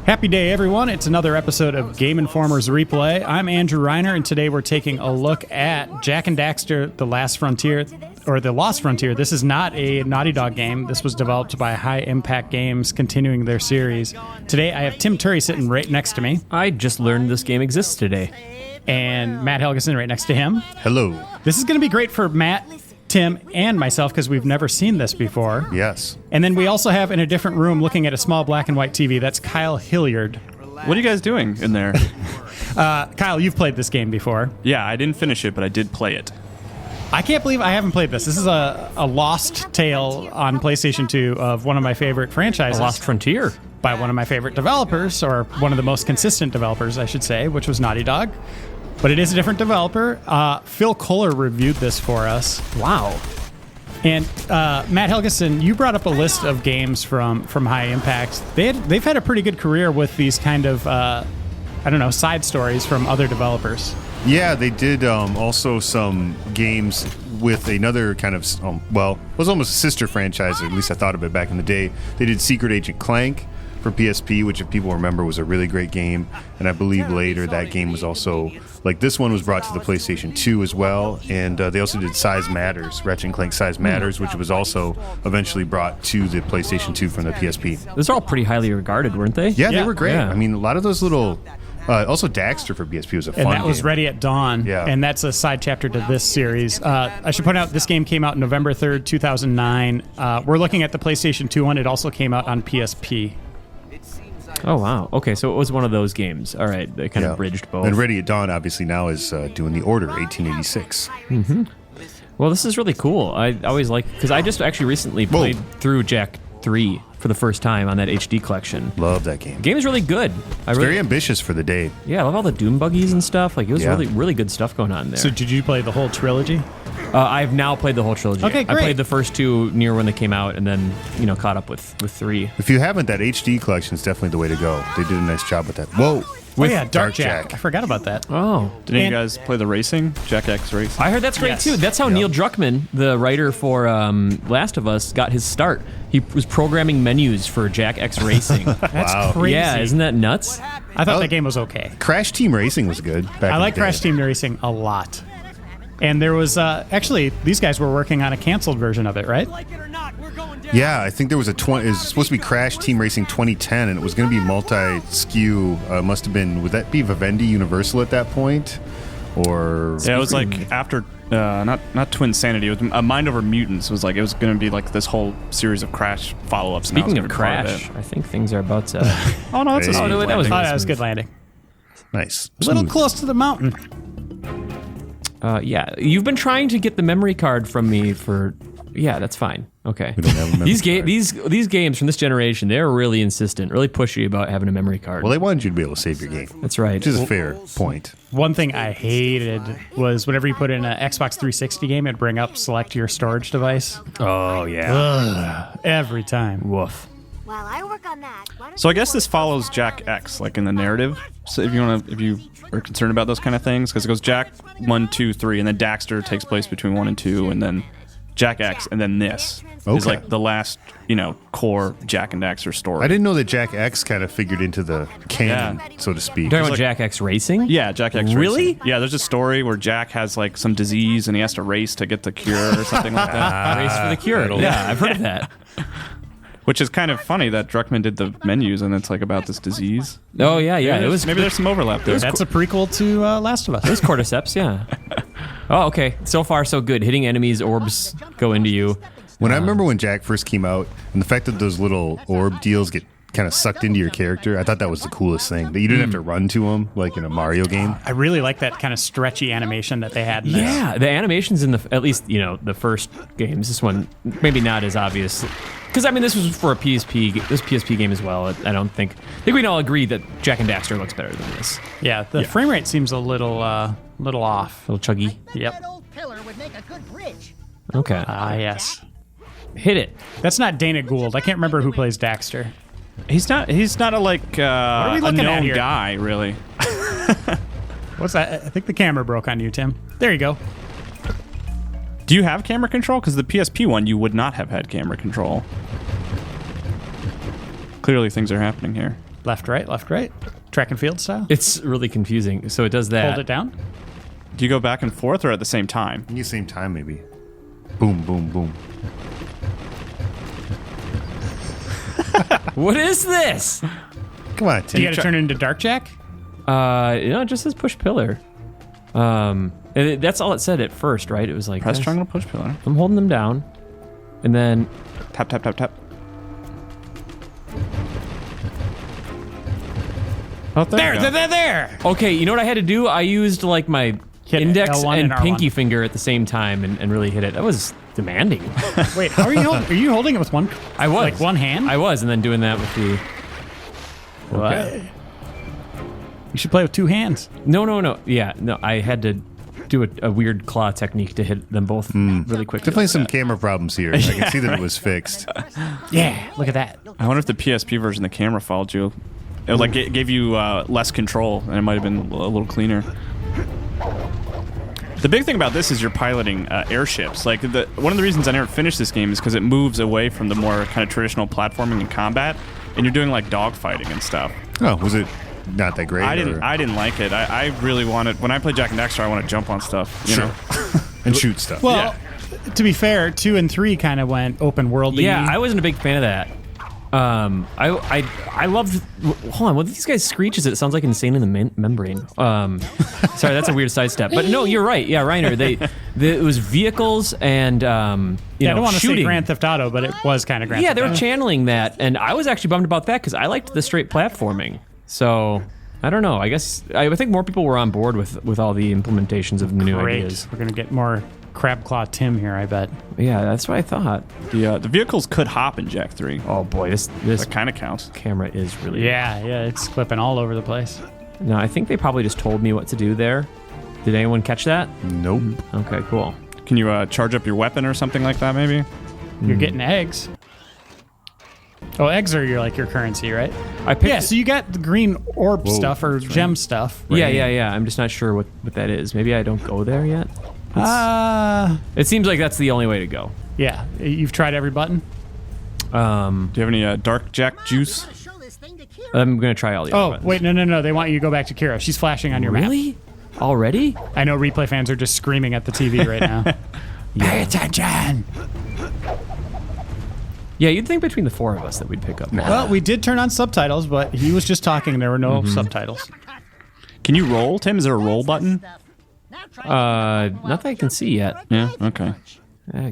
Happy day, everyone. It's another episode of Game Informer's Replay. I'm Andrew Reiner, and today we're taking a look at Jak and Daxter, The Last Frontier, or The Lost Frontier. This is not a Naughty Dog game. This was developed by High Impact Games, continuing their series. Today, I have Tim Turi sitting right next to me. I just learned this game exists today. And Matt Helgeson right next to him. Hello. This is going to be great for Matt, Tim, and myself because we've never seen this before. Yes. And then we also have in a different room looking at a small black and white TV, that's Kyle Hilliard. What are you guys doing in there? Kyle, you've played this game before. Yeah, I didn't finish it, but I did play it. I can't believe I haven't played this. This is a lost tale on PlayStation 2 of one of my favorite franchises. A Lost Frontier. By one of my favorite developers, or one of the most consistent developers, I should say, which was Naughty Dog. But it is a different developer. Phil Kohler reviewed this for us. Wow. And Matt Helgeson, you brought up a list of games from High Impact. They've had a pretty good career with these kind of, side stories from other developers. Yeah, they did also some games with another kind of, it was almost a sister franchise, or at least I thought of it back in the day. They did Secret Agent Clank for PSP, which if people remember was a really great game. And I believe later that game was also, this one was brought to the PlayStation 2 as well. And they also did Size Matters, Ratchet & Clank Size Matters, which was also eventually brought to the PlayStation 2 from the PSP. Those are all pretty highly regarded, weren't they? Yeah, they were great. Yeah. I mean, a lot of those little... also Daxter for PSP was a fun game. And that was Ready at Dawn. Yeah. And that's a side chapter to this series. I should point out this game came out November 3rd, 2009. We're looking at the PlayStation 2 one. It also came out on PSP. Oh, wow. Okay, so it was one of those games. All right, they kind of bridged both. And Ready at Dawn, obviously, now is doing The Order, 1886. Mm-hmm. Well, this is really cool. I always like... Because I just actually recently played through Jak 3 for the first time on that HD collection. Love that game. The game is really good. It's very ambitious for the day. Yeah, I love all the Doom buggies and stuff. It was really, really good stuff going on there. So did you play the whole trilogy? I've now played the whole trilogy. Okay, great. I played the first two near when they came out, and then caught up with 3. If you haven't, that HD collection is definitely the way to go. They did a nice job with that. Whoa. With Dark Jak. I forgot about that. Oh. Did you guys play the racing? Jak X Racing? I heard that's great, too. That's how Neil Druckmann, the writer for Last of Us, got his start. He was programming menus for Jak X Racing. That's crazy. Yeah, isn't that nuts? I thought that game was okay. Crash Team Racing was good back in I like the day. Crash Team Racing a lot. And there was, actually, these guys were working on a canceled version of it, right? Yeah, I think there was it was supposed to be Crash Team Racing 2010, and it was going to be multi-SKU. Must have been, would that be Vivendi Universal at that point? Or... Yeah, it was after, not Twin Sanity, it was Mind Over Mutants. It was going to be this whole series of Crash follow-ups. Speaking of Crash, I think things are about to... Oh, no, that's a smooth that was landing. good landing. Nice. A little close to the mountain. Yeah, you've been trying to get the memory card from me for... Yeah, that's fine. Okay. We don't have a memory card. These games from this generation, they're really insistent, really pushy about having a memory card. Well, they wanted you to be able to save your game. That's right. Which is a fair point. One thing I hated was whenever you put in an Xbox 360 game, it'd bring up select your storage device. Oh, yeah. Every time. Woof. While I work on that. So I guess this follows Jak X, in the narrative. So if you are concerned about those kind of things, because it goes Jak 1, 2, 3, and then Daxter takes place between 1 and 2, and then Jak X, and then this is the last, core Jak and Daxter story. I didn't know that Jak X kind of figured into the canon, so to speak. You're talking about Jak X Racing? Yeah, Jak X Really? Racing. Yeah, there's a story where Jak has some disease and he has to race to get the cure or something like that. Race for the cure. Yeah, I've heard of that. Which is kind of funny that Druckmann did the menus and it's about this disease. Oh, yeah. Maybe there's some overlap there. That's a prequel to Last of Us. It was Cordyceps, yeah. Oh, okay. So far, so good. Hitting enemies, orbs go into you. When I remember when Jak first came out, and the fact that those little orb deals get kind of sucked into your character, I thought that was the coolest thing. That you didn't have to run to them like in a Mario game. I really like that kind of stretchy animation that they had in this. Yeah, the animations in at least, the first games. This one, maybe not as obvious. Because, this was for a PSP game as well. I think we can all agree that Jak and Daxter looks better than this. Yeah, the frame rate seems a little off. A little chuggy. Yep. That old pillar would make a good bridge. Okay. Yes. Hit it. That's not Dana Gould. I can't remember who plays Daxter. He's not a are we looking at known here? guy, really. What's that? I think the camera broke on you, Tim. There you go. Do you have camera control? Because the PSP one, you would not have had camera control. Clearly things are happening here. Left, right, track and field style. It's really confusing. So it does that. Hold it down. Do you go back and forth or at the same time? In the same time, maybe. Boom, boom, boom. What is this? Come on, You Tim. got to turn it into Dark Jack. It just says push pillar. That's all it said at first, right? It was like Press this. triangle, push pillar. I'm holding them down, and then Tap, tap, tap, tap. Oh, there you go. There. okay. You know what I had to do? I used like my Hit index L1 and and R1. pinky finger at the same time and really hit it. That was demanding. Wait, how are you holding? Are you holding it with one? I was Like one hand? I was, and then doing that with the. What? You should play with two hands. No. Yeah, no. I had to do a weird claw technique to hit them both really quickly. Definitely some camera problems here. I can see that it was fixed. Yeah, look at that. I wonder if the PSP version, the camera followed you. It like gave you less control, and it might have been a little cleaner. The big thing about this is you're piloting airships. Like one of the reasons I never finished this game is because it moves away from the more kind of traditional platforming and combat, and you're doing like dogfighting and stuff. Oh, was it not that great? I didn't like it. I really wanted, when I play Jak and Daxter, I want to jump on stuff, you know. And shoot stuff. Well, to be fair, 2 and 3 kind of went open world. Yeah, I wasn't a big fan of that. I loved. Hold on, what these guys screech? Is it sounds like Insane in the Membrane? Sorry, that's a weird sidestep. But no, you're right. Yeah, Reiner. It was vehicles and I don't want to say shooting. Grand Theft Auto, but it was kind of Grand Yeah, Theft they were Auto. channeling that, and I was actually bummed about that because I liked the straight platforming. So I don't know. I guess I think more people were on board with all the implementations of the new Great. ideas. We're gonna get more Crab Claw Tim here, I bet. Yeah, that's what I thought. The vehicles could hop in Jak 3. Oh boy, this That kind of counts. camera is really. Yeah, it's flipping all over the place. No, I think they probably just told me what to do there. Did anyone catch that? Nope. Okay, cool. Can you charge up your weapon or something like that, maybe? You're getting eggs. Oh, eggs are your currency, right? I picked. Yeah, so you got the green orb Whoa, stuff or gem stuff. Yeah. I'm just not sure what that is. Maybe I don't go there yet. It seems like that's the only way to go. Yeah. You've tried every button? Do you have any dark Jak juice? Show this thing to Kira. I'm gonna try all the other Oh, buttons. wait, no. They want you to go back to Kira. She's flashing on your map. Really? Already? I know replay fans are just screaming at the TV right now. Pay attention! Yeah, you'd think between the four of us that we'd pick up. more. Well, we did turn on subtitles, but he was just talking. There were no subtitles. Can you roll, Tim? Is there a roll button? Stuff. Now try Not that I can see yet. Yeah, okay.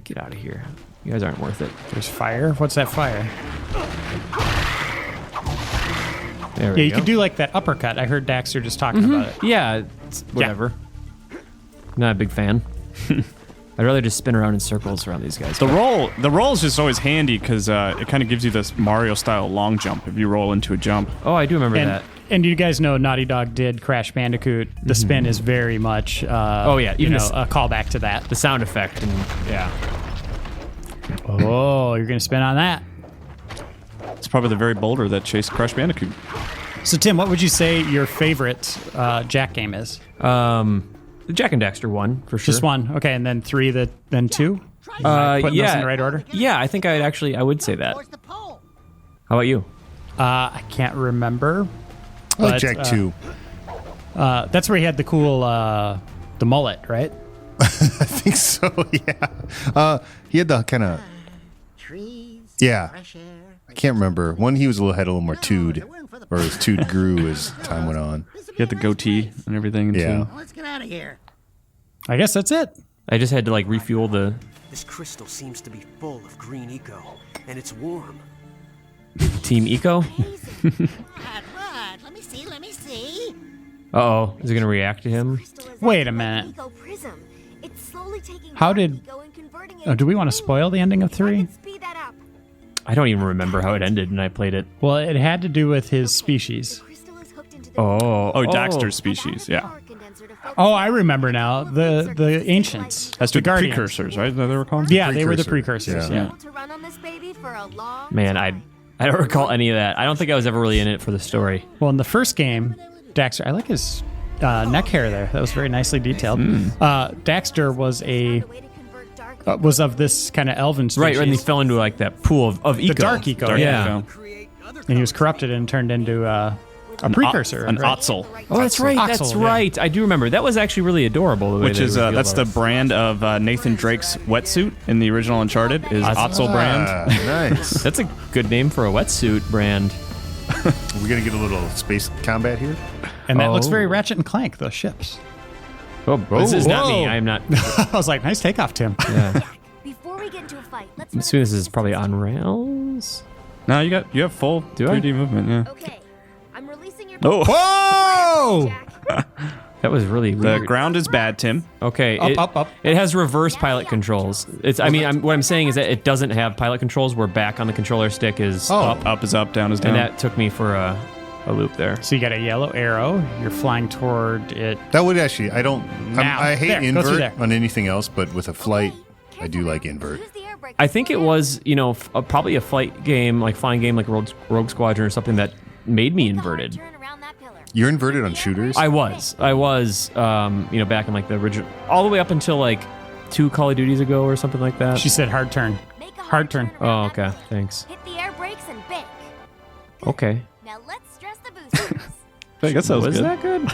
Get out of here. You guys aren't worth it. There's fire. What's that fire? There we Yeah, you go. could do like that uppercut. I heard Daxter just talking about it. Yeah, it's whatever. Not a big fan. I'd rather just spin around in circles around these guys. The roll is just always handy because it kind of gives you this Mario-style long jump if you roll into a jump. Oh, I do remember that. And you guys know Naughty Dog did Crash Bandicoot. The spin is very much Oh, yeah, even a callback to that. The sound effect and yeah. Oh, you're going to spin on that. It's probably the very boulder that chased Crash Bandicoot. So, Tim, what would you say your favorite Jak game is? The Jak and Daxter one for sure. Just one. Okay, and then 3, then 2? Putting those in the right order? Yeah, I think I would say that. Where's the pole? How about you? I can't remember. I like But, Jak 2. That's where he had the cool, the mullet, right? I think so, yeah. He had the kind of, Trees. yeah. Fresh air. I can't remember. One, he was had a little more tood, or his tood grew as time went on. You had the goatee and everything. Yeah. Too. Let's get out of here. I guess that's it. I just had to refuel the This crystal seems to be full of green eco, and it's warm. Team Eco. What? Let me see. Uh-oh. Is it going to react to him? Wait a minute. Eco prism. It's slowly taking How dark did- eco and converting it Oh, do we want to into spoil the ending of 3? Speed that up. I don't even remember how it ended when I played it. Well, it had to do with his species. Crystal is hooked into the Oh. Daxter's species, yeah. power condenser to focus Oh, I remember now. The ancients. That's the the Guardians. precursors, right? That they were called? Yeah, they were the Precursor. precursors. Yeah. Yeah. to run on this baby for a long Man, time. I don't recall any of that. I don't think I was ever really in it for the story. Well, in the first game, Daxter, I like his neck hair there. That was very nicely detailed. Daxter was Find a way to convert dark was of this kind of elven species. Right, and he fell into that pool of eco. the dark eco. Yeah. Yeah. Create And he was corrupted and turned into a precursor. An right? Otzel. Oh, that's right. Oxel, That's yeah. right. I do remember. That was actually really adorable. The way Which they is revealed that's the that. brand of Nathan Drake's wetsuit in the original Uncharted is Otzel brand. Nice. That's a good name for a wetsuit brand. We're gonna get a little space combat here. And that looks Oh. very Ratchet and Clank, those ships. Oh, this is not me. Whoa. I'm not. I was like, nice takeoff, Tim. Before we get into a fight, let's I'm assuming this is probably on rails. No, you have full Do I? 3D movement. Yeah. Okay. I'm releasing your Oh, Whoa! Jack. That was really the weird. ground is bad, Tim. Okay. Up. It has reverse pilot controls. It's. I mean, what I'm saying is that it doesn't have pilot controls. Where back on the controller stick is up, Up is up, down is down. and that took me for a loop there. So you got a yellow arrow. You're flying toward it. That would actually. Now. I hate There, go through invert there. on anything else, but with a flight, I do like invert. Use the air brake I think it before was, probably a flight game, like flying game, like Rogue Squadron or something that made me you make the hard inverted. turn around that pillar. You're inverted on shooters. I was, back in like the original, all the way up until like 2 Call of Duties ago or something like that. She said hard turn. Make a Hard turn. around Oh, that okay, pillar. thanks. Hit the air brakes and bank. Okay. Now let's stress the boosters. I guess that was good. that good?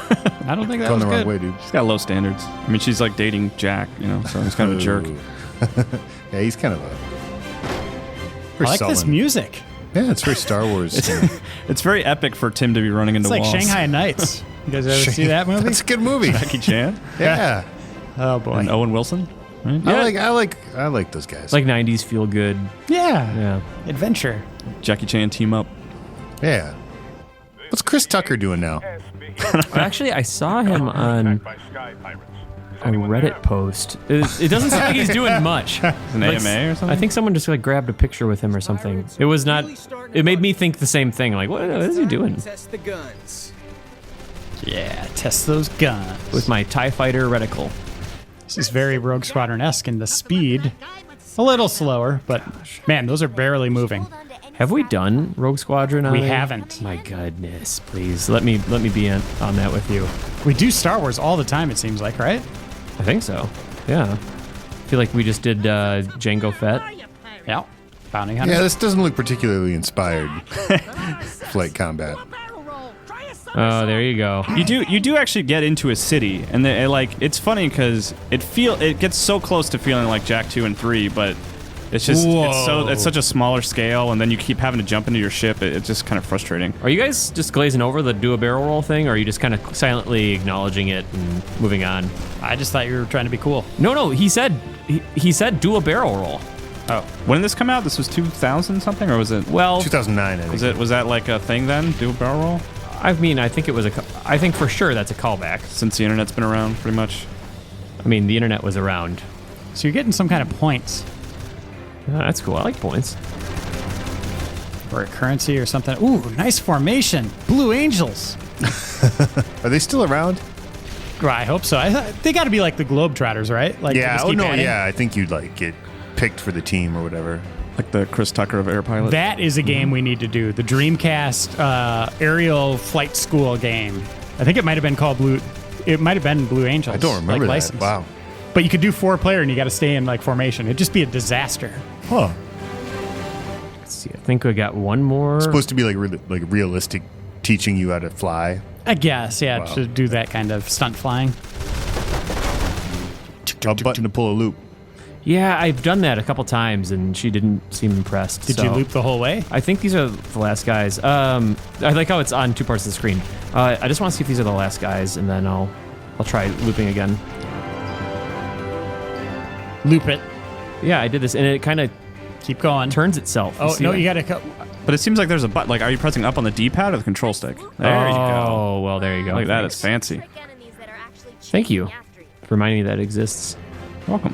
I don't think that Going was the wrong good. way, dude. She's got low standards. I mean, she's like dating Jack, so he's kind of a jerk. Ooh. Yeah, he's kind of a. I very like this sullen. music. Yeah, it's very Star Wars. It's very epic for Tim to be running into It's like walls. Shanghai Nights. You guys ever see that movie? That's a good movie. Jackie Chan Yeah, Oh boy. and Owen Wilson. Right? I like those guys. Like 90s feel good. Yeah. Yeah. Adventure. Jackie Chan team up. yeah. What's Chris Tucker doing now? Actually, I saw him on a Reddit post. It doesn't seem like he's doing much. An AMA or something? I think someone just like grabbed a picture with him or something. It was not. It made me think the same thing. Like, what is he doing Test the guns. Yeah. Test those guns. with my TIE Fighter reticle? This is very Rogue Squadron-esque in the speed. A little slower, but man, those are barely moving. Hold on to any Have we side. done Rogue Squadron? We on- haven't. My goodness, please let me be on that with you. We do Star Wars all the time, it seems like, right? I think so. Yeah. I feel like we just did Jango Fett. Yeah. Bounty Hunter. Yeah, this doesn't look particularly inspired. Flight combat. Oh, there you go. You do actually get into a city, and it's funny because it gets so close to feeling like Jak 2 and 3, but it's just Whoa. it's such a smaller scale, and then you keep having to jump into your ship. It's just kind of frustrating. Are you guys just glazing over the do a barrel roll thing, or are you just kind of silently acknowledging it and moving on? I just thought you were trying to be cool. No, he said do a barrel roll. Oh. When did this come out? This was 2000 something, or was it? Well, 2009, I think. Was that like a thing then? Do a barrel roll? I mean, I think it was I think for sure that's a callback. Since the internet's been around, pretty much. I mean, the internet was around. So you're getting some kind of points That's cool. I like points. or a currency or something. Ooh, nice formation. Blue Angels. Are they still around? Well, I hope so. They got to be like the Globetrotters, right? Like Yeah. just Oh keep no. adding. Yeah. I think you'd like get picked for the team or whatever. Like the Chris Tucker of Air Pilot. That is a game we need to do. The Dreamcast aerial flight school game. I think it might have been called Blue. It might have been Blue Angels. I don't remember like that. license. Wow. But you could do 4-player and you got to stay in like formation. It'd just be a disaster. Huh. Let's see. I think we got one more. Supposed to be like realistic, teaching you how to fly. I guess, yeah, Wow. to do that kind of stunt flying. A button to pull a loop. Yeah, I've done that a couple times, and she didn't seem impressed. Did you loop the whole way? I think these are the last guys. I like how it's on 2 parts of the screen. I just want to see if these are the last guys, and then I'll try looping again. Loop it. Yeah, I did this, and it kind of Keep going. turns itself. Oh, see no, that? you got to... But it seems like there's a button. Like, are you pressing up on the D-pad or the control stick? There you go. Oh, well, there you go. Like that is Thanks. fancy. Trick enemies that are actually Thank you. chasing after you. for reminding me that exists. Welcome.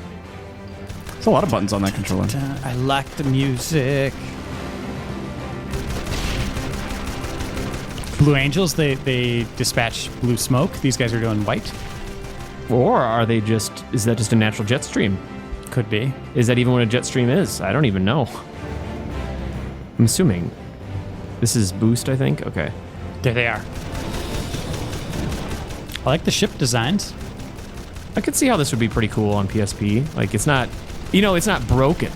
There's a lot of buttons on that controller. I like the music. Blue Angels, they dispatch blue smoke. These guys are doing white. Or are they just, is that just a natural jet stream? Could be. Is that even what a jet stream is? I don't even know. I'm assuming. This is boost, I think? Okay. There they are. I like the ship designs. I could see how this would be pretty cool on PSP. Like, it's not, you know, it's not broken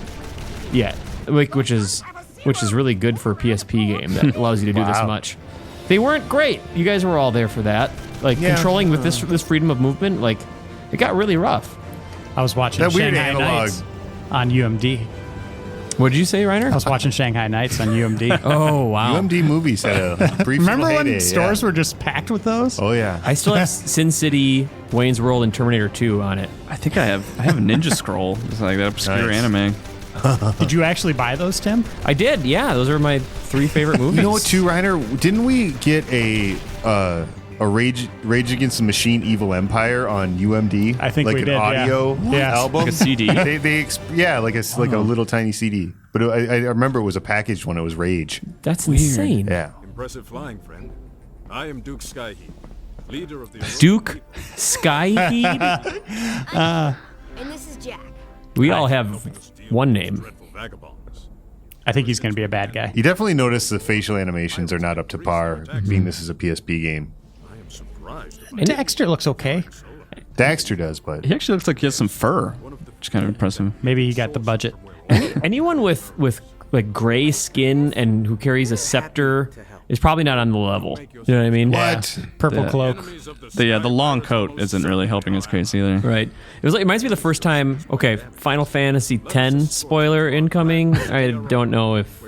yet. Like, which is which is really good for a PSP game that allows you to do this much. They weren't great. You guys were all there for that. Like, controlling with this freedom of movement, like, it got really rough. I was watching That weird Shanghai analog. Nights on UMD. What did you say, Reiner? I was watching Shanghai Nights on UMD. Oh, wow. UMD movies had a brief Remember little when heyday, stores were just packed with those? Oh yeah. I still have Sin City, Wayne's World, and Terminator 2 on it. I think I have a Ninja Scroll. It's like that obscure Nice. anime. Did you actually buy those, Tim? I did, yeah. Those are my 3 favorite movies. You know what, too, Reiner? Didn't we get a Rage Against the Machine Evil Empire on UMD? I think like we an did, yeah. audio Yeah. album, Like a CD? like a little tiny CD. But I remember it was a packaged one. It was Rage. That's insane. Yeah. Impressive flying, friend. I am Duke Skyheat, leader of the Duke Skyheed? And this is Jack. We all have one name. dreadful vagabonds. I think he's going to be a bad guy. You definitely notice the facial animations are not up to par, being this is a PSP game. I am surprised. And Daxter looks okay. Daxter does, but He actually looks like he has some fur, which is kind of impressive. Maybe he got the budget. Anyone with like gray skin and who carries a scepter is probably not on the level. You know what I mean? what? Purple Yeah. cloak. Enemies of the The long coat isn't really helping his case either. Right. It reminds me of the first time. Okay, Final Fantasy X spoiler incoming. I don't know if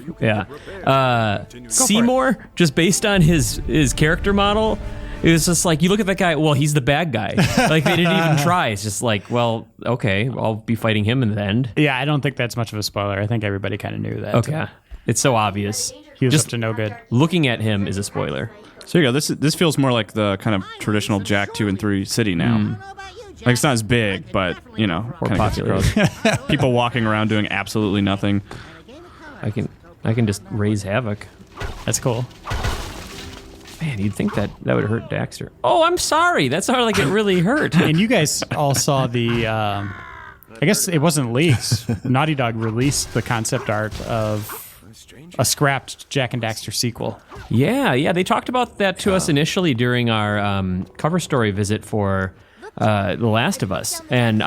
Seymour, just based on his character model. It was just like, you look at that guy, well, he's the bad guy. Like, they didn't even try. It's just like, well, okay, I'll be fighting him in the end. Yeah, I don't think that's much of a spoiler. I think everybody kind of knew that. Okay. It's so obvious. He was Just up to no good. looking at him is a spoiler. So you go. This feels more like the kind of traditional Jak 2 and 3 city now. Like, it's not as big, but you know, More kinda gets popular. across. People walking around doing absolutely nothing. I can just raise havoc. That's cool. Man, you'd think that would hurt Daxter. Oh, I'm sorry. That sounded like it really hurt. And you guys all saw the, I guess it wasn't leaked. Naughty Dog released the concept art of a scrapped Jak and Daxter sequel. Yeah. They talked about that to us initially during our cover story visit for The Last of Us. And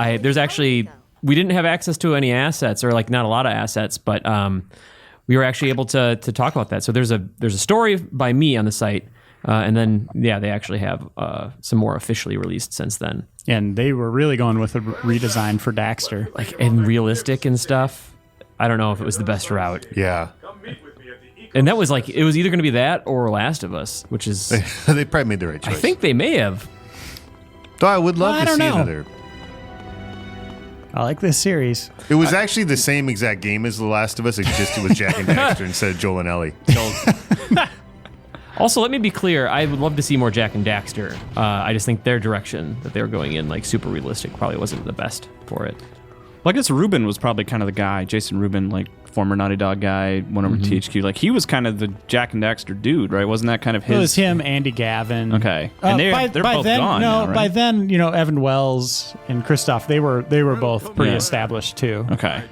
we didn't have access to any assets, or like not a lot of assets, but we were actually able to talk about that. So there's a story by me on the site. And then, they actually have some more officially released since then. And they were really going with a redesign for Daxter. Like, and realistic and stuff. I don't know if it was the best route. Yeah. And that was like, it was either going to be that or Last of Us, which is, They probably made the right choice. I think they may have. Though I would love I to don't see know. another. I like this series. It was actually the same exact game as The Last of Us, except it was Jak and Daxter instead of Joel and Ellie. Also, let me be clear. I would love to see more Jak and Daxter. I just think their direction that they were going in, like super realistic, probably wasn't the best for it. Well, I guess Rubin was probably kind of the guy. Jason Rubin, like former Naughty Dog guy, went over to THQ. Like, he was kind of the Jak and Daxter dude, right? Wasn't that kind of his? It was him, Andy Gavin. Okay. And they're both then, gone No, now, right? by then, Evan Wells and Christoph, they were both pretty Yeah. established too. Okay.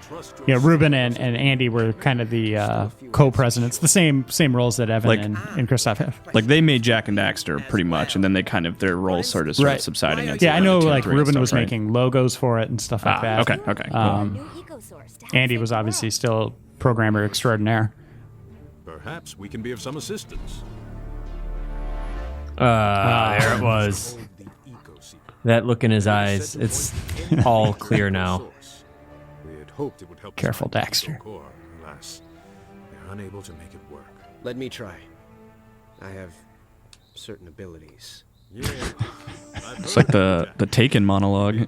Ruben and Andy were kind of the co-presidents, the same roles that Evan Like- and Christoph have. Like, they made Jak and Daxter pretty much, and then they kind of, their roles started Right. subsiding. Into Yeah, I know. the Like 2 and 3 Ruben stuff, was right? making logos for it and stuff like that. Okay. Cool. New eco-source to help Andy save was the obviously world. still programmer extraordinaire. Perhaps we can be of some assistance. There it was. The eco-seeker. That look in his eyes. It's all clear now. We had hoped it would help. us Careful, find the Daxter. core. Alas, they're unable to make it work. Let me try. I have certain abilities. Yeah, It's like the Taken monologue.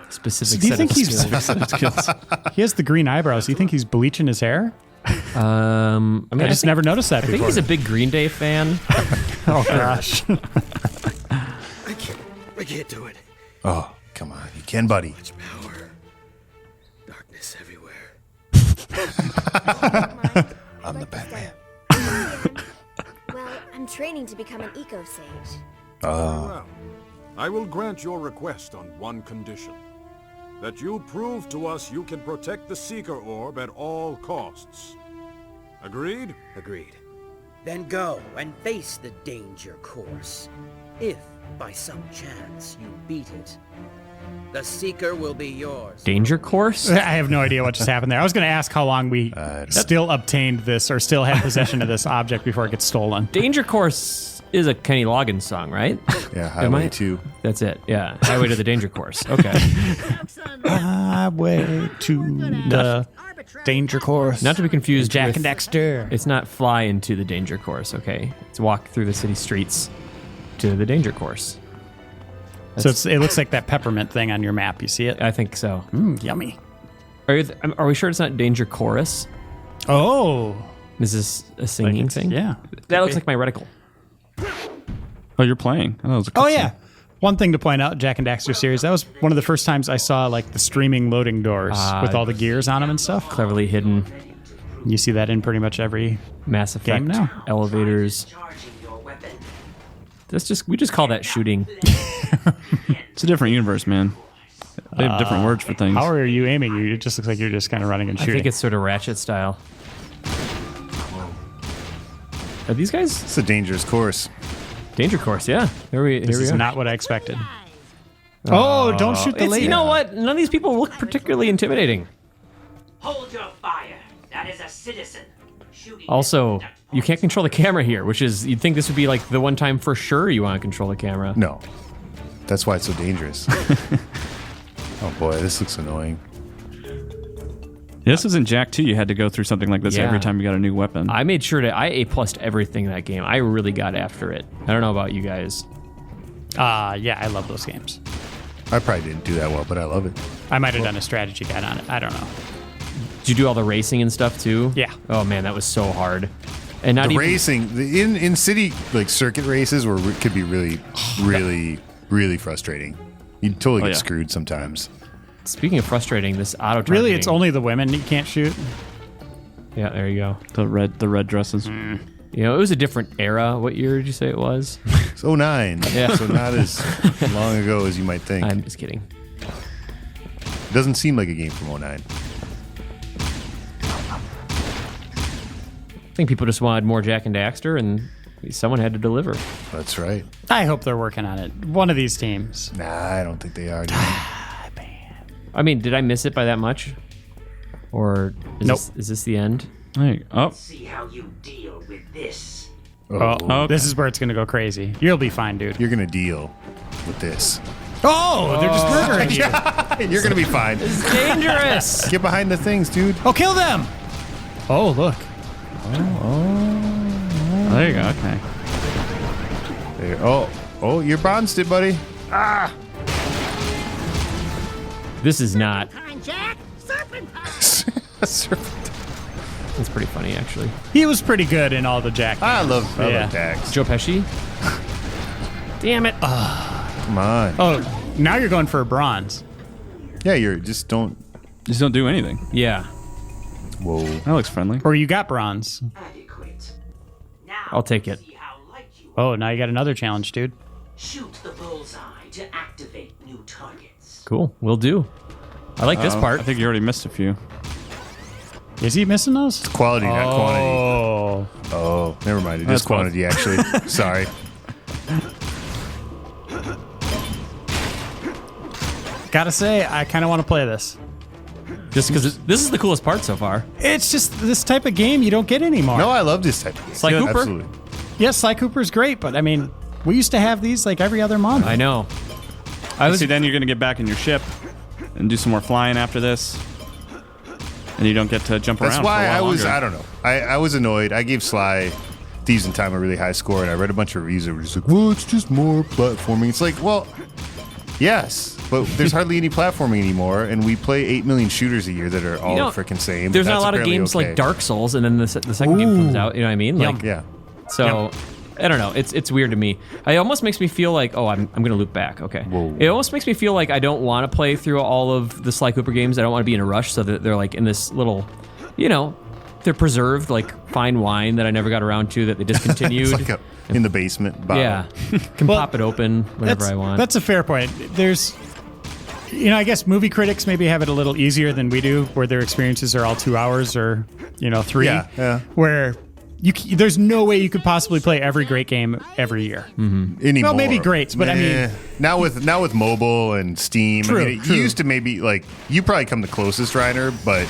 Specific Do you set think of he's- skills. He has the green eyebrows. Do you think he's bleaching his hair? I mean, I just never noticed that I think before. he's a big Green Day fan. Oh gosh. I can't do it. Oh, come on. You can, buddy. Power. Darkness everywhere. I'm the Batman. Well, I'm training to become an eco-sage. well, I will grant your request on one condition. That you prove to us you can protect the Seeker Orb at all costs. Agreed? Agreed. Then go and face the danger course. If, by some chance, you beat it, The Seeker will be yours. Danger course? I have no idea what just happened there. I was going to ask how long we still obtained this or still had possession of this object before it gets stolen. Danger course is a Kenny Loggins song, right? Yeah, Am I? Highway 2. That's it. Yeah. Highway to the Danger Course. Okay. Highway to the danger course. Not to be confused Jack with, and Daxter. It's not fly into the danger course, okay? It's walk through the city streets to the danger course. So it looks like that peppermint thing on your map. You see it? I think so. Yummy. Are we sure it's not danger chorus? Oh. Is this a singing thing? Yeah. That looks like my reticle. Oh, you're playing. I thought it was a Oh, cutscene. yeah. One thing to point out, Jak and Daxter series, that was one of the first times I saw like the streaming loading doors with all the gears on them and stuff. Cleverly hidden. You see that in pretty much every Mass Effect Game now. elevators. We just call that shooting. It's a different universe, man. They have different words for things. How are you aiming? It just looks like you're just kind of running and I shooting. think it's sort of Ratchet style. Are these guys It's a dangerous course. danger course? Yeah. Here we this is are. not what I expected. Oh, don't shoot the It's- lady. you know what? None of these people look particularly intimidating. Hold your fire. That is a citizen. Shooting Also, is you can't control the camera here, which is, you'd think this would be like the one time for sure you want to control the camera. No. That's why it's so dangerous. Oh boy, this looks annoying. This was in Jak 2. You had to go through something like this Yeah. every time you got a new weapon. I made sure I A+'d everything in that game. I really got after it. I don't know about you guys. Yeah, I love those games. I probably didn't do that well, but I love it. I might have done a strategy guide on it. I don't know. Did you do all the racing and stuff too? Yeah. Oh man, that was so hard. And not The even racing in city like circuit races could be really frustrating. You totally get yeah. screwed sometimes. speaking of frustrating, this auto targeting. Really, it's only the women you can't shoot. Yeah, there you go. the red dresses. You know, it was a different era. What year did you say it was? It's 09. Yeah. So not as long ago as you might think. I'm just kidding. It doesn't seem like a game from 09. I think people just wanted more Jak and Daxter, and someone had to deliver. That's right. I hope they're working on it. One of these teams. Nah, I don't think they are. dude. I mean, did I miss it by that much? Or is this the end? Hey, oh, See how you deal with this. Oh, okay. this is where it's going to go crazy. You'll be fine, dude. You're gonna deal with this. Oh, they're just murdering you. You're gonna be fine. It's dangerous! Get behind the things, dude. Oh, kill them. Oh, look. there you go. Okay. There. Oh, you're bounced it, buddy. This is not. Jack, serpent. It's pretty funny, actually. He was pretty good in all the Jak. I love Yeah. Dax. Joe Pesci? Damn it. Come on. Oh, now you're going for a bronze. Yeah, you're just don't. Just don't do anything. Yeah. Whoa. That looks friendly. Or you got bronze. Adequate. Now I'll take it. see how light you Oh, now you got another challenge, dude. shoot the bullseye to activate new targets. Cool. Will do. I like this part. I think you already missed a few. Is he missing those? Quality, not quantity. Oh. Oh, never mind. It That's is quantity, actually. Sorry. Gotta say, I kind of want to play this. Just because this is the coolest part so far. It's just this type of game you don't get anymore. No, I love this type of game. Sly Cooper? Absolutely. Yes, Sly Cooper's great, but I mean, we used to have these like every other month. I know. See, then you're gonna get back in your ship and do some more flying after this, and you don't get to jump That's around. why for a while I was, longer. I don't know. I was annoyed. I gave Sly Thieves in Time a really high score, and I read a bunch of reviews that were just like, well, it's just more platforming. It's like, well, yes, but there's hardly any platforming anymore, and we play 8 million shooters a year that are all know, freaking same. There's not That's a lot of apparently games okay. like Dark Souls, and then the second game comes out. You know what I mean? Like, Yeah. so I don't know. It's weird to me. It almost makes me feel like, oh, I'm gonna loop back. Okay. Whoa. It almost makes me feel like I don't want to play through all of the Sly Cooper games. I don't want to be in a rush, so that they're like in this little, you know, they're preserved like fine wine that I never got around to that they discontinued. It's like in the basement bottle. Yeah, can Well, pop it open whenever I want. That's a fair point. There's, you know, I guess movie critics maybe have it a little easier than we do, where their experiences are all 2 hours or, you know, 3. Yeah, yeah. Where there's no way you could possibly play every great game every year. Anymore. Well, maybe greats, but I mean, now with mobile and Steam, True, I mean, true. you used to maybe like you probably come the closest, Reiner, but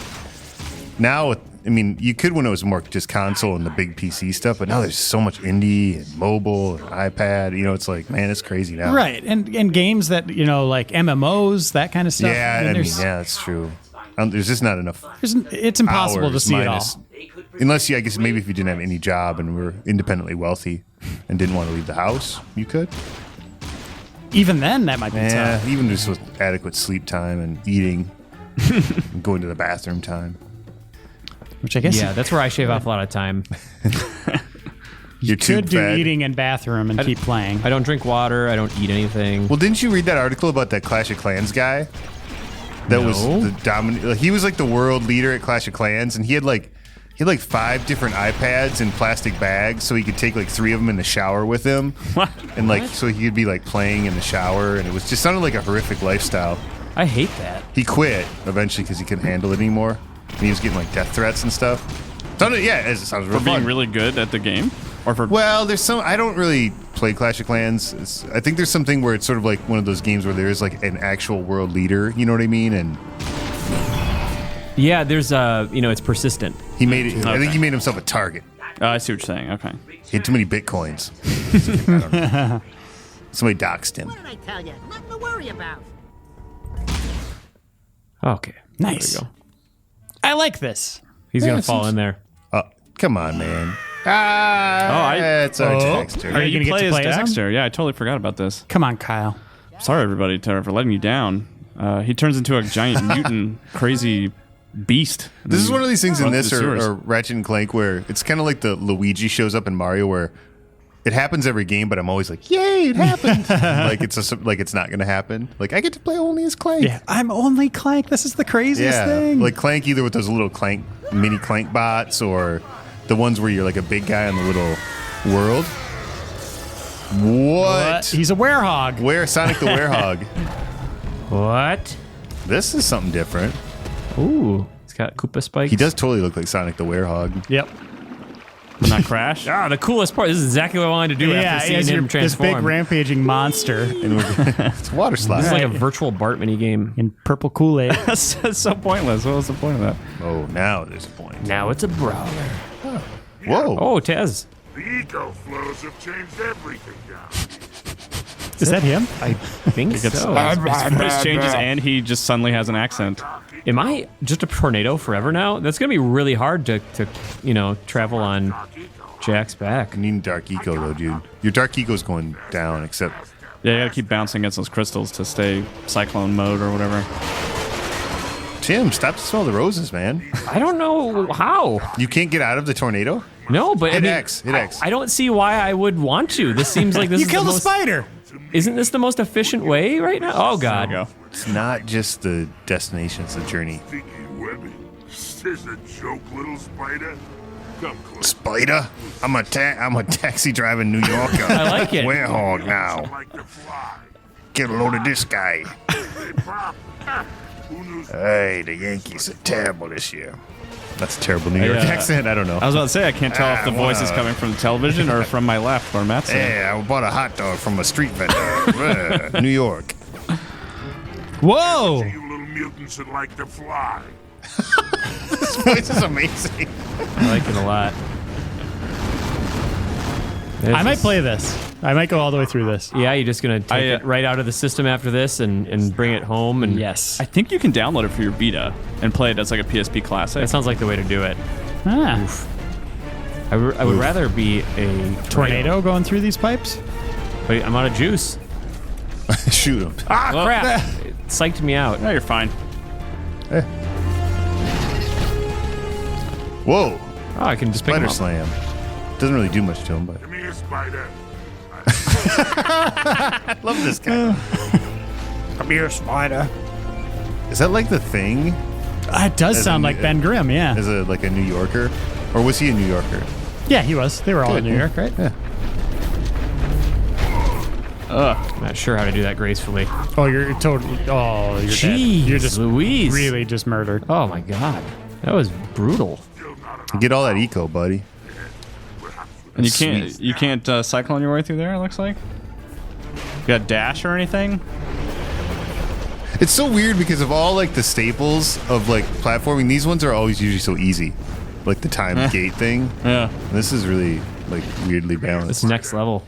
now I mean, you could when it was more just console and the big PC stuff, but now there's so much indie and mobile and iPad. You know, it's like, man, it's crazy now. right? And games that like MMOs, that kind of stuff. Yeah, I mean, yeah, that's true. There's just not enough. it's impossible to hours see minus- it all. Unless I guess maybe if you didn't have any job and were independently wealthy and didn't want to leave the house, you could. Even then, that might be Yeah, tough. even just with adequate sleep time and eating, and going to the bathroom time. Which I guess Yeah, that's where I shave off a lot of time. You're too could do fed. eating and bathroom and keep playing. I don't drink water. I don't eat anything. Well, didn't you read that article about that Clash of Clans guy? That was No. the dominant. He was like the world leader at Clash of Clans, and he had like 5 different iPads in plastic bags, so he could take like 3 of them in the shower with him, and like so he could be like playing in the shower, and it was just sounded like a horrific lifestyle. I hate that. He quit eventually because he couldn't handle it anymore, and he was getting like death threats and stuff. It sounds real For being fun. really good at the game, or for Well, there's some. I don't really play Clash of Clans. I think there's something where it's sort of like one of those games where there is like an actual world leader. You know what I mean? And Yeah, there's it's persistent. he made it. I think Okay. he made himself a target. I see what you're saying. Okay. He had too many bitcoins. I don't know. Somebody doxed him. What did I tell you? Nothing to worry about. Okay. Nice. There we go. I like this. He's Yeah, gonna it fall seems- in there. Come on, man. It's our Daxter. Are you gonna get to play as him? Daxter. Yeah, I totally forgot about this. Come on, Kyle. Sorry, everybody, for letting you down. He turns into a giant mutant, crazy beast. This is one of these things in Runs this through the sewers. or Ratchet and Clank where it's kind of like the Luigi shows up in Mario where it happens every game, but I'm always like, yay, it happened. like it's not going to happen. Like I get to play only as Clank. Yeah, I'm only Clank. This is the craziest Yeah, thing. like Clank either with those little mini Clank bots or the ones where you're like a big guy in the little world. What? He's a werehog. Where Sonic the Werehog? What? This is something different. Ooh, he's got Koopa spikes. He does totally look like Sonic the Werehog. Yep. Not crash. Ah, the coolest part. This is exactly what I wanted to do after seeing as him this big transform. rampaging monster And it's a water slide. This is like a virtual Bart mini game. in purple Kool-Aid. That's so pointless. What was the point of that? Oh, now there's a point. Now it's a brawler. Whoa. Oh, Tez. The eco flows have changed everything now. Is that him? I think so. His voice changes and he just suddenly has an accent. Am I just a tornado forever now? That's gonna be really hard to travel on Jack's back. I need Dark Eco though, dude. Your Dark Eco's going down, except Yeah, you gotta keep bouncing against those crystals to stay cyclone mode or whatever. Tim, stop to smell the roses, man. I don't know how. You can't get out of the tornado? No, but Hit I mean, X, hit X. I don't see why I would want to. This seems like this You is killed the a most, spider. Isn't this the most efficient way right now? Oh God. There you go. It's not just the destination, it's the journey. Sticky webbing. Is this a joke, little spider? Come close. Spider? I'm a taxi driving New Yorker. I like it. Werehog now. Like to fly. Get a load of this guy. Hey, Pop. Who knew Hey, the Yankees are terrible this year. That's a terrible New York Yeah. accent. I don't know. I was about to say, I can't tell if the voice is coming from the television or from my left where Matt's saying. Hey, I bought a hot dog from a street vendor. New York. Whoa. you little mutants that like to fly? This voice is amazing. I like it a lot. I might play this. I might go all the way through this. Yeah, you're just gonna take I, it right out of the system after this and bring it home and Yes. I think you can download it for your Vita and play it as like a PSP classic. that sounds like the way to do it. Ah. I would rather be a Tornado going through these pipes? But I'm out of juice. Shoot him. Ah, crap! It psyched me out. No, you're fine. Whoa. Oh, I can just pick him Spider up. slam. Doesn't really do much to him, but Come here, spider. I love this guy. Come here, spider. Is that like the Thing? It does As sound in- like Ben Grimm, yeah. Is it like a New Yorker? Or was he a New Yorker? Yeah, he was. They were all Good, in New yeah. York, right? Yeah. I'm not sure how to do that gracefully. Oh, you're totally. Oh, you're dead. Jeez, You're just Louise. really just murdered. Oh my God, that was brutal. Get all that eco, buddy. And you can't cycle on your way through there, it looks like? You got dash or anything? It's so weird because of all like the staples of like platforming, these ones are always usually so easy. Like the timed gate thing. Yeah. This is really like weirdly balanced. It's next level.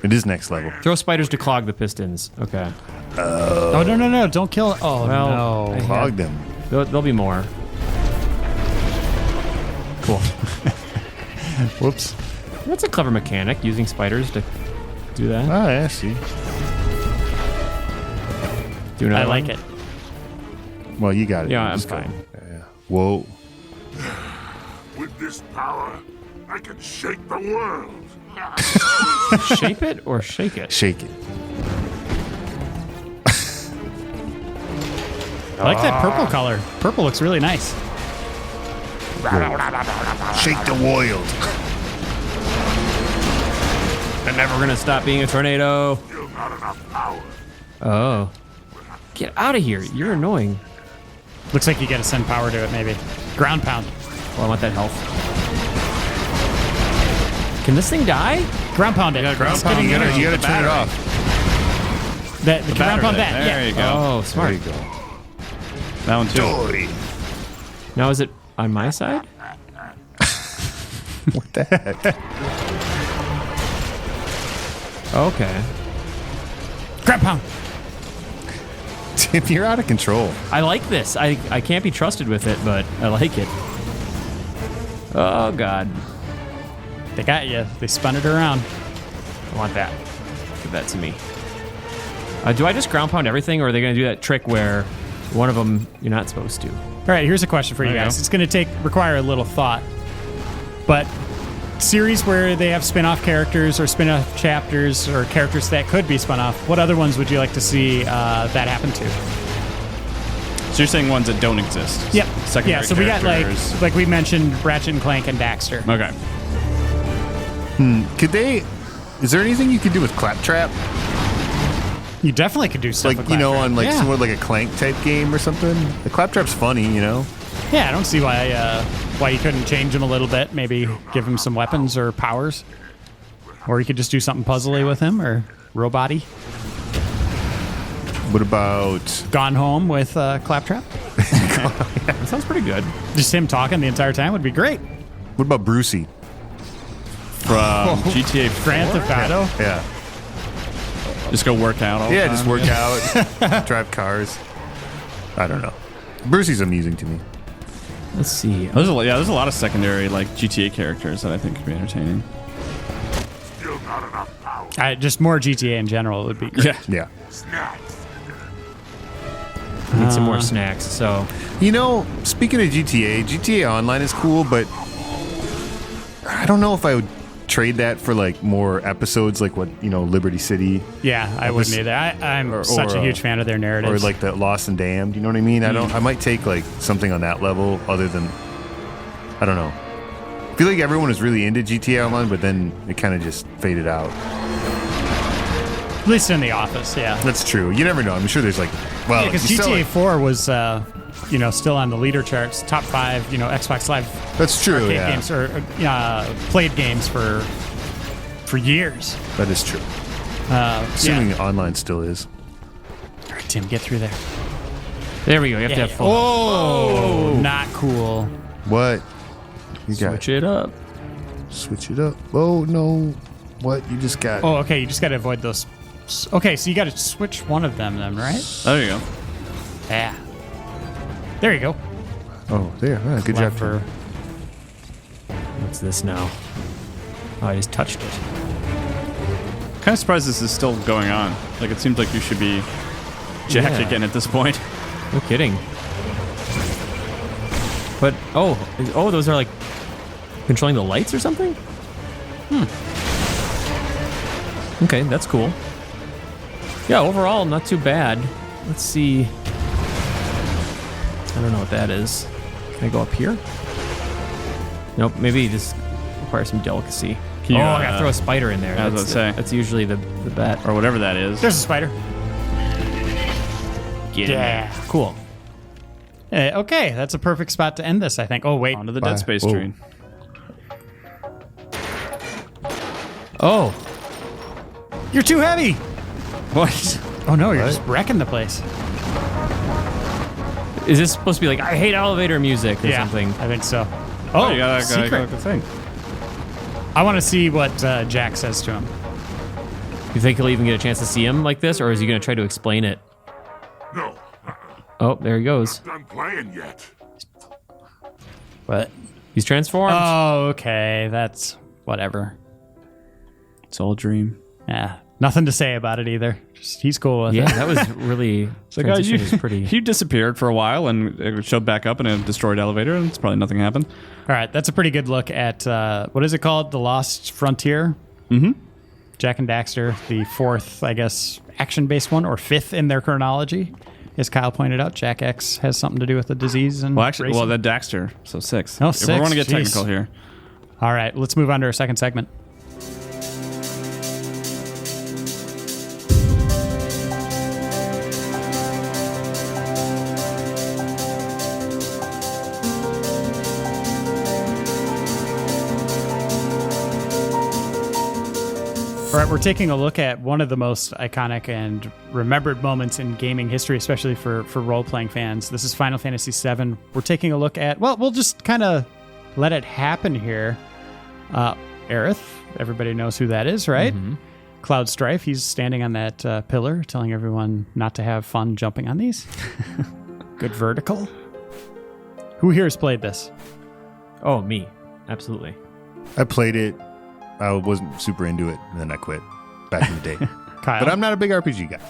It is next level. Throw spiders to clog the pistons. Okay. Oh, no. Don't kill. Oh, Well, no. Clog them. There'll be more. Cool. Whoops. That's a clever mechanic, using spiders to do that. Oh, yeah, see. Do another I like one? it. Well, you got it. Yeah, I'm Just go. fine. Yeah. Whoa. With this power, I can shake the world. Shape it or shake it? Shake it. I like that purple color. Purple looks really nice. Shake the world. I'm never gonna stop being a tornado. Still not enough power. Oh. Get out of here. You're annoying. Looks like you got to send power to it, maybe. Ground pound. Oh, I want that health. Can this thing die? Ground pound it. Ground pound. You gotta turn it off. The ground pound that. There Yeah. you go. Oh, smart. There you go. That one too. Turi. Now is it on my side? What the heck? Okay. Ground pound. Tim, you're out of control. I like this. I can't be trusted with it, but I like it. Oh, God. They got you. They spun it around. I want that. Give that to me. Do I just ground pound everything, or are they going to do that trick where one of them you're not supposed to? All right, here's a question for you There you guys. go. It's going to require a little thought. But series where they have spin-off characters or spin-off chapters or characters that could be spun off, what other ones would you like to see that happen to? So you're saying ones that don't exist? Yep. Secondary Yeah, so we got characters. like we mentioned Ratchet and Clank and Daxter. Okay. Could they? Is there anything you could do with Claptrap? You definitely could do stuff Like, with you know, Claptrap. on like Yeah. somewhat like a Clank type game or something? The Claptrap's funny, you know? Yeah, I don't see why you couldn't change him a little bit. Maybe give him some weapons or powers. Or you could just do something puzzly with him or robot-y. What about. Gone Home with Claptrap. That sounds pretty good. Just him talking the entire time would be great. What about Brucey? From GTA 4? Grand Theft Auto. Yeah. Just go work out all the Yeah, time. just work out, drive cars. I don't know. Brucey's amusing to me. Let's see. There's a lot of secondary like GTA characters that I think could be entertaining. Still not enough power. Just more GTA in general would be great. Yeah. Yeah. Snacks. I need some more snacks. So You know, speaking of GTA Online is cool, but I don't know if I would trade that for like more episodes like what, you know, Liberty City Yeah, I wouldn't either. I'm such a huge fan of their or narratives. like the Lost and Damned, you know what I mean? I might take like something on that level other than, I don't know. I feel like everyone was really into GTA Online, but then it kind of just faded out. At least in The Office, yeah. That's true. You never know. I'm sure there's like, well, Because you sell GTA it- 4 was, still on the leader charts, top 5, Xbox Live That's true. arcade Yeah, games or played games for years. that is true. Assuming online still is. All right, Tim, get through there. there we go. You have to have full. Oh, not cool. What? You got Switch it up. switch it up. Oh no! What? You just got? Oh, okay, you just got to avoid those. Okay, so you got to switch one of them then, right? There you go. Yeah. There you go. Oh, there. Ah, good job. Clever. What's this now? Oh, I just touched it. Kind of surprised this is still going on. Like it seems like you should be jacked Yeah. again at this point. No kidding. But those are like controlling the lights or something? Okay, that's cool. Yeah, overall not too bad. Let's see. I don't know what that is. Can I go up here? Nope, maybe this requires some delicacy. Can you, I gotta throw a spider in there. I was That's, gonna say. that's usually the bet. Or whatever that is. There's a spider. Get in there. Cool. Okay, that's a perfect spot to end this, I think. Oh, wait. Onto the Bye. Dead Space Whoa. train. Oh, You're too heavy. What? Oh no, you're just wrecking the place. is this supposed to be like I hate elevator music or something? I think so. Oh, you got secret. the thing. I want to see what Jack says to him. You think he'll even get a chance to see him like this, or is he going to try to explain it? No, Oh, there he goes. done playing yet. What? He's transformed. Oh, okay. That's whatever. It's all a dream. Yeah. Nothing to say about it either. Just he's cool with Yeah, it. that was really. Like, transition was pretty. He disappeared for a while and it showed back up in a destroyed elevator, and it's probably nothing happened. All right, that's a pretty good look at what is it called? The Lost Frontier. Mm-hmm. Jak and Daxter, the fourth, I guess, action-based one, or fifth in their chronology. As Kyle pointed out, Jak X has something to do with the disease and Well, actually, racing. that Daxter, so 6. Oh, If 6, we want to get jeez. technical here. All right, let's move on to our second segment. All right, we're taking a look at one of the most iconic and remembered moments in gaming history, especially for role-playing fans. This is Final Fantasy VII. We're taking a look at, well, we'll just kind of let it happen here. Aerith, everybody knows who that is, right? Mm-hmm. Cloud Strife, he's standing on that pillar telling everyone not to have fun jumping on these. Good vertical. Who here has played this? Oh, me. Absolutely. I played it. I wasn't super into it, and then I quit back in the day. Kyle? But I'm not a big RPG guy.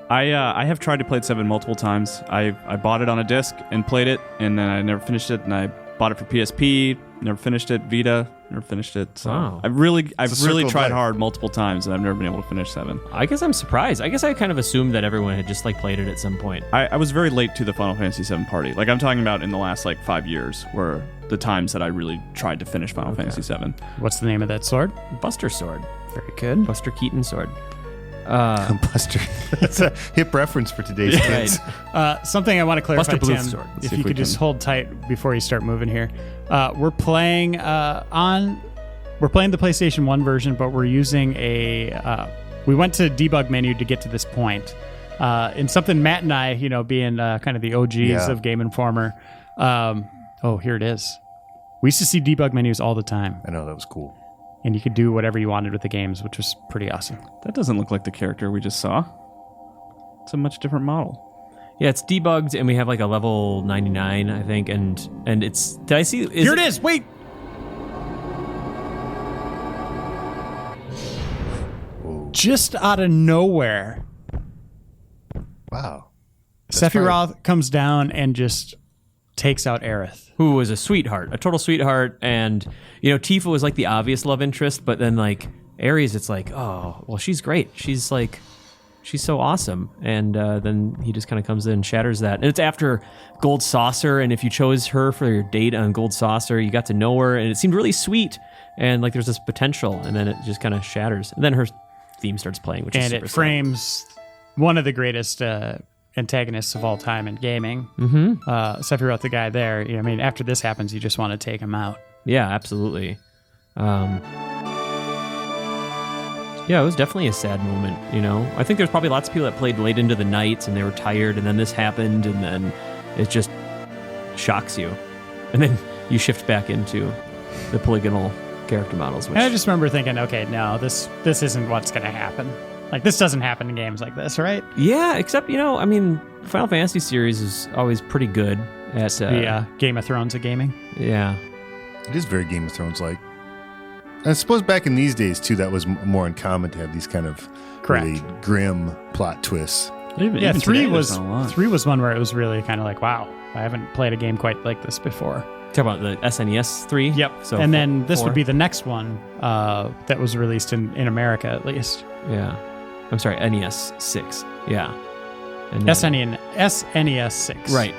I have tried to play 7 multiple times. I bought it on a disc and played it, and then I never finished it. And I bought it for PSP, never finished it. Vita, never finished it. So Wow. I've really circle of tried life. hard multiple times, and I've never been able to finish 7. I guess I'm surprised. I guess I kind of assumed that everyone had just like played it at some point. I was very late to the Final Fantasy VII party. Like, I'm talking about in the last 5 years, were the times that I really tried to finish Final Fantasy VII. What's the name of that sword? Buster Sword. Very good. Buster Keaton Sword. Buster. That's a hip reference for today's kids. Something I want to clarify, Buster Bluth Tim, sword. Let's if see you if we could just can- hold tight before you start moving here. We're playing the PlayStation 1 version, but we're using we went to debug menu to get to this point. In something Matt and I, being kind of the OGs of Game Informer. Here it is. We used to see debug menus all the time, I know, that was cool. and you could do whatever you wanted with the games, which was pretty awesome. That doesn't look like the character we just saw. It's a much different model. Yeah, it's debugged, and we have like a level 99, I think, and it's. Did I see? Here it is. Wait. Just out of nowhere, Wow. Sephiroth comes down and just takes out Aerith. Who was a sweetheart, a total sweetheart, and Tifa was like the obvious love interest, but then like Ares, it's like, oh, well, she's great. She's so awesome, and then he just kind of comes in and shatters that. And it's after Gold Saucer, and if you chose her for your date on Gold Saucer, you got to know her, and it seemed really sweet, and like there's this potential, and then it just kind of shatters, and then her theme starts playing, which is And super it sad. frames one of the greatest antagonists of all time in gaming. Mm-hmm. Sephiroth, the guy there. I mean, after this happens, you just want to take him out. Yeah, absolutely. Yeah, it was definitely a sad moment, I think there's probably lots of people that played late into the night and they were tired, and then this happened, and then it just shocks you. And then you shift back into the polygonal character models. Which, And I just remember thinking, okay, no, this isn't what's going to happen. Like, this doesn't happen in games like this, right? yeah, except, Final Fantasy series is always pretty good at... The Game of Thrones of gaming. Yeah. It is very Game of Thrones like. I suppose back in these days, too, that was more uncommon to have these kind of really grim plot twists. Yeah, Even three today, was there's not a lot. 3 was one where it was really kind of like, wow, I haven't played a game quite like this before. Talk about the SNES 3? Yep. So And then this 4? would be the next one that was released in America, at least. Yeah. I'm sorry, NES 6. Yeah. And then- SNES 6. Right.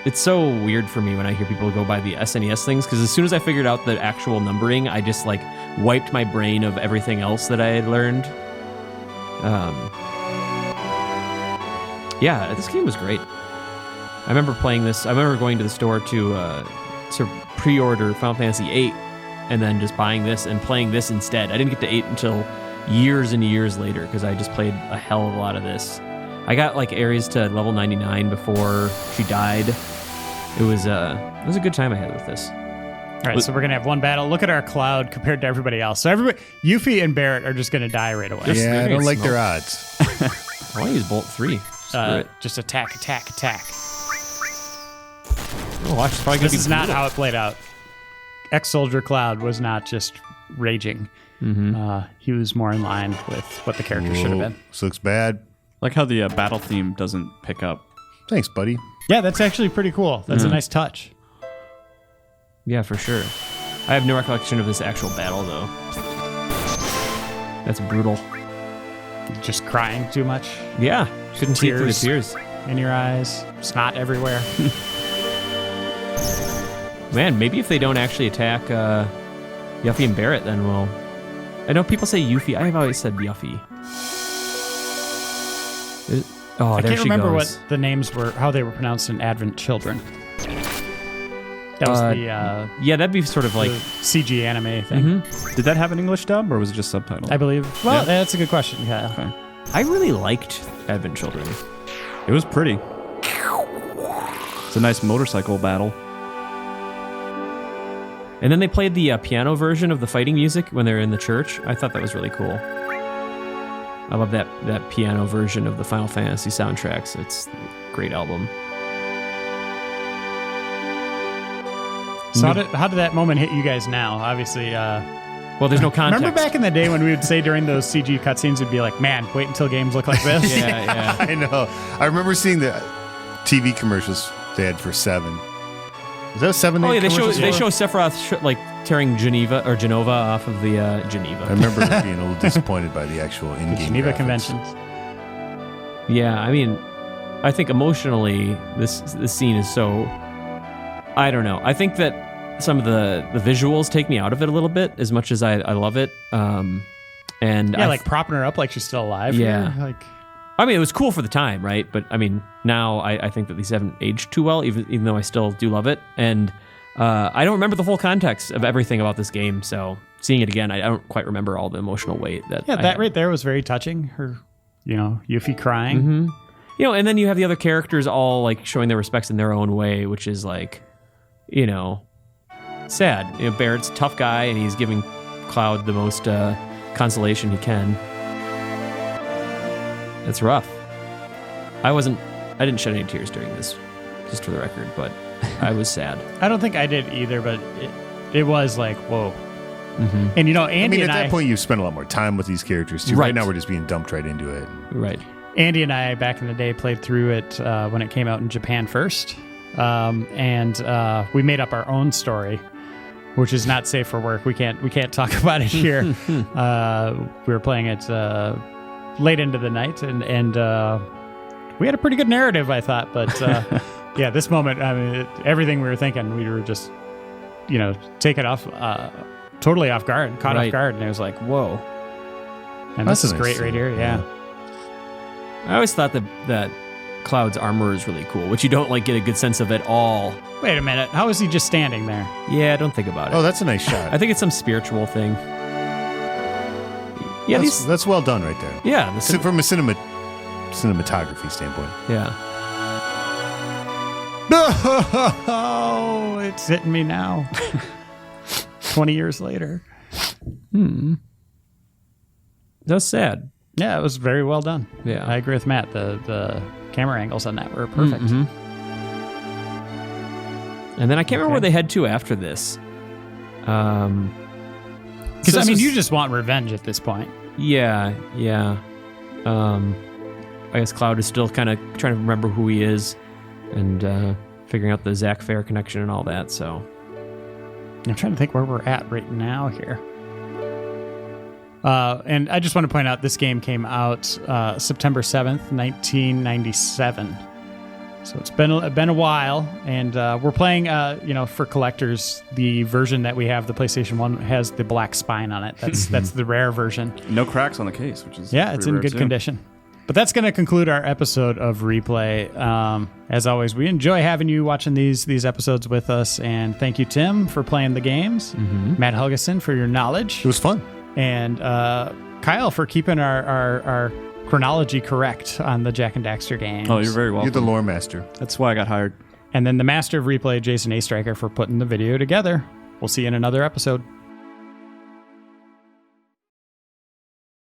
It's so weird for me when I hear people go by the SNES things, because as soon as I figured out the actual numbering, I just wiped my brain of everything else that I had learned. Yeah, this game was great. I remember playing this. I remember going to the store to pre-order Final Fantasy VIII and then just buying this and playing this instead. I didn't get to 8 until years and years later because I just played a hell of a lot of this. I got like Ares to level 99 before she died. It was a good time I had with this. All right, so we're going to have one battle. Look at our Cloud compared to everybody else. So everybody, Yuffie and Barrett are just going to die right away. Yeah, I don't like their odds. I want to use Bolt 3. Just attack. Oh, watch, it's probably This is not how it played out. Ex-Soldier Cloud was not just raging. He was more in line with what the character should have been. This looks bad. Like how the battle theme doesn't pick up. Thanks, buddy. Yeah, that's actually pretty cool. That's a nice touch. Yeah, for sure. I have no recollection of this actual battle, though. That's brutal. Just crying too much Yeah, couldn't see it through the tears. in your eyes. Snot everywhere. Man, maybe if they don't actually attack Yuffie and Barrett, then we'll... I know people say Yuffie. I've always said Yuffie. I there can't she remember goes. what the names were, how they were pronounced in Advent Children. That was yeah, that'd be sort of like... the CG anime thing, Did that have an English dub or was it just subtitled? I believe. Well, that's a good question. Yeah. Okay. I really liked Advent Children. It was pretty. It's a nice motorcycle battle. And then they played the piano version of the fighting music when they were in the church. I thought that was really cool. I love that piano version of the Final Fantasy soundtracks. It's a great album. So how did that moment hit you guys now? Obviously, Well, there's no context. remember back in the day when we would say during those CG cutscenes, we'd be like, man, wait until games look like this? Yeah. I know. I remember seeing the TV commercials they had for 7. Is that a 7? Oh yeah, they show commercials for? Sephiroth like tearing Genova off of the Geneva. I remember being a little disappointed by the actual in-game Geneva graphics. conventions. Yeah, I mean, I think emotionally this scene is so... I don't know. I think that some of the visuals take me out of it a little bit, as much as I love it. And Yeah, like propping her up like she's still alive. Yeah. Here. Like, I mean, it was cool for the time, right? But I mean, now I think that these haven't aged too well, even though I still do love it. And I don't remember the full context of everything about this game, so seeing it again, I don't quite remember all the emotional weight that. yeah, that right there was very touching. Her, Yuffie crying. Mm-hmm. And then you have the other characters all like showing their respects in their own way, which is like, sad. Barrett's a tough guy, and he's giving Cloud the most consolation he can. It's rough. I didn't shed any tears during this, just for the record, but I was sad. I don't think I did either, but it was like, whoa. Mm-hmm. And Andy I mean, at and that point, you've spent a lot more time with these characters, too. Right now, we're just being dumped right into it. Right. Andy and I, back in the day, played through it when it came out in Japan first. And we made up our own story, which is not safe for work. We can't talk about it here. We were playing it late into the night, and we had a pretty good narrative, I thought. But yeah, this moment, I mean, everything we were thinking, we were just, taken off, totally off guard, caught off guard, and it was like, whoa. And That's this is nice great right here, yeah. I always thought that Cloud's armor is really cool, which you don't get a good sense of at all. Wait a minute, how is he just standing there? Yeah, don't think about it. Oh, that's a nice shot. I think it's some spiritual thing. Yeah, that's well done right there. Yeah, From a cinematography standpoint. Yeah. Oh, it's hitting me now. 20 years later. That's sad. Yeah, it was very well done. Yeah. I agree with Matt. The camera angles on that were perfect. Mm-hmm. And then I can't remember where they head to after this. Because, you just want revenge at this point. Yeah. I guess Cloud is still kind of trying to remember who he is and figuring out the Zack Fair connection and all that, so... I'm trying to think where we're at right now here. And I just want to point out this game came out September 7th, 1997. So it's been a while, and we're playing, for collectors, the version that we have, the PlayStation 1, has the black spine on it. That's the rare version. No cracks on the case, which is it's in rare good too. condition. But that's going to conclude our episode of Replay. As always, we enjoy having you watching these episodes with us. And thank you, Tim, for playing the games. Matt Helgeson for your knowledge. It was fun. And Kyle for keeping our chronology correct on the Jak and Daxter games. Oh, you're very welcome. You're the lore master. That's why I got hired. And then the master of Replay, Jason A. Striker, for putting the video together. We'll see you in another episode.